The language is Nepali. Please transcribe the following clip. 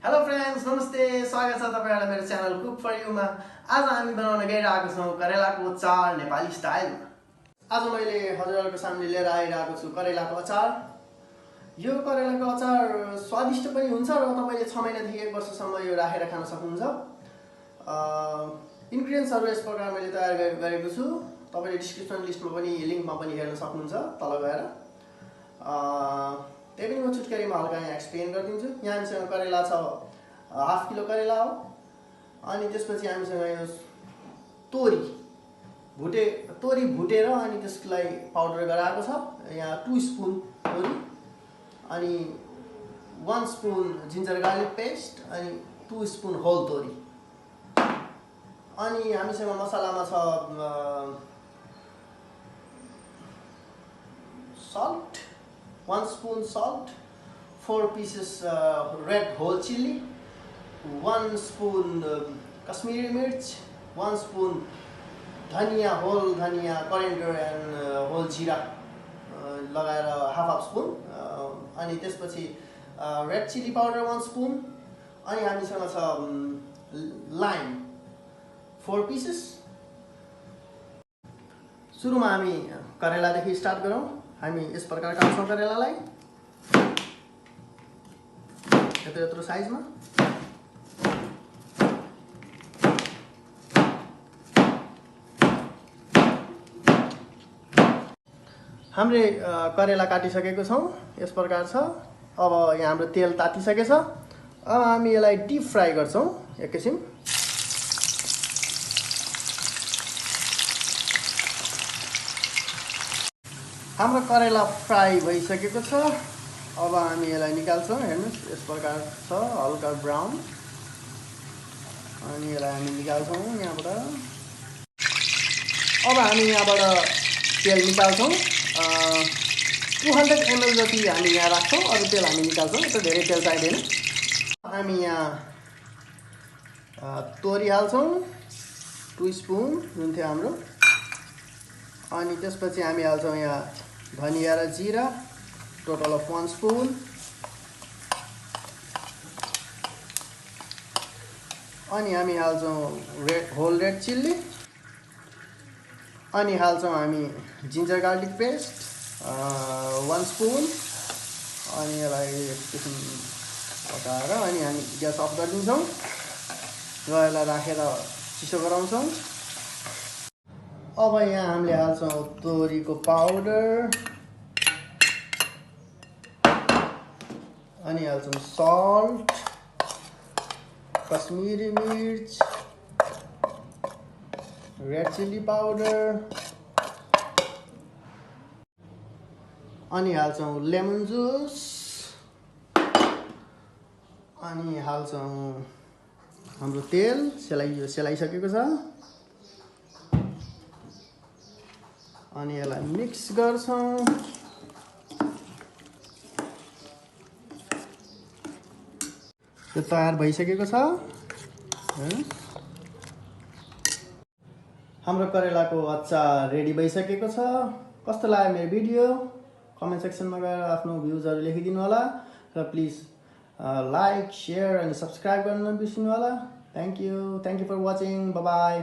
हेलो फ्रेन्ड्स, नमस्ते। स्वागत छ तपाईहरुलाई मेरो च्यानल कुक फर यू मा। आज हामी बनाउन गइरहेको छौं करेलाको अचार नेपाली स्टाइलमा। आज मैले हजुरहरुको सामने लिएर आइरहेको छु करेलाको अचार। यो करेलाको अचार स्वादिष्ट पनि हुन्छ र तपाईले 6 महिनादेखि 1 वर्षसम्म यो राखेर खान सक्नुहुन्छ। इन्ग्रेडियन्ट्सहरु यस प्रकार मैले तयार गरेको छु। तपाईले डिस्क्रिप्सन लिस्टमा पनि लिंकमा पनि हेर्न सक्नुहुन्छ तल गएर। त्यही पनि म छुटकरीमा हल्का यहाँ एक्सप्लेन गरिदिन्छु। यहाँ हामीसँग करेला छ, हाफ किलो करेला हो। अनि त्यसपछि हामीसँग यो तोरी भुटेर अनि त्यसलाई पाउडर गराएको छ। यहाँ 2 स्पुन तोरी, अनि 1 स्पुन जिन्जर गार्लिक पेस्ट, अनि 2 स्पुन होल तोरी। अनि हामीसँग मसलामा छ salt, 1 spoon salt, 4 pieces red whole chilli, 1 spoon Kasmari mirch, 1 spoon dhania, whole dhania, coriander and whole jeera लगाएर half spoon, अनि त्यसपछि red chilli powder 1 spoon, अनि हामीसँग छ lime 4 pieces। सुरुमा हामी करेलादेखि स्टार्ट गरौँ। हामी यस प्रकार काट्छौं करेलालाई यत्रो साइजमा। हामीले करेला काटिसकेको छौं, यस प्रकार छ। अब यहाँ हाम्रो तेल तातिसकेछ। अब हामी यसलाई डीप फ्राई गर्छौं एक किसिम। हाम्रो करेला फ्राई भइसकेको छ। अब हामी यसलाई निकाल्छौं। हेर्नुस्, यस प्रकार छ, हल्का ब्राउन। अनि यसलाई हामी निकाल्छौं यहाँबाट। अब हामी यहाँबाट तेल निकाल्छौं। 200 ml जति हामी यहाँ राख्छौं। अरु तेल हामी निकाल्छौं, यस्तो धेरै तेल चाहिदैन। हामी यहाँ तोरी हाल्छौं 2 स्पुन जुन थियो हाम्रो। अनि त्यसपछि हामी हाल्छौं यहाँ धनिया र जीरा, टोटल अफ 1 स्पुन। अनि हामी हाल्छौं होल रेड चिल्ली। अनि हाल्छौं हामी जिन्जर गार्लिक पेस्ट 1 स्पुन। अनि यसलाई एकछिन पकाएर अनि हामी ग्यास अफ गरिदिन्छौं र यसलाई राखेर चिसो गराउँछौं। अब यहाँ हामीले हाल्छौं तोरीको पाउडर, अनि हाल्छौं सल्ट, कश्मीरी मिर्च, रेड चिल्ली पाउडर, अनि हाल्छौं लेमन जुस, अनि हाल्छौं हाम्रो तेल सेलाइसकेको छ। अनि यसलाई मिक्स गर्छौं। यो तयार भइसकेको छ। हाम्रो करेलाको अचार रेडी भइसकेको छ। कस्तो लाग्यो मेरो भिडियो? कमेन्ट सेक्सनमा गएर आफ्नो भ्युजहरु लेखिदिनु होला र प्लिज लाइक, शेयर अनि सब्स्क्राइब गर्न नबिर्सनु होला। Thank you for watching. Bye by.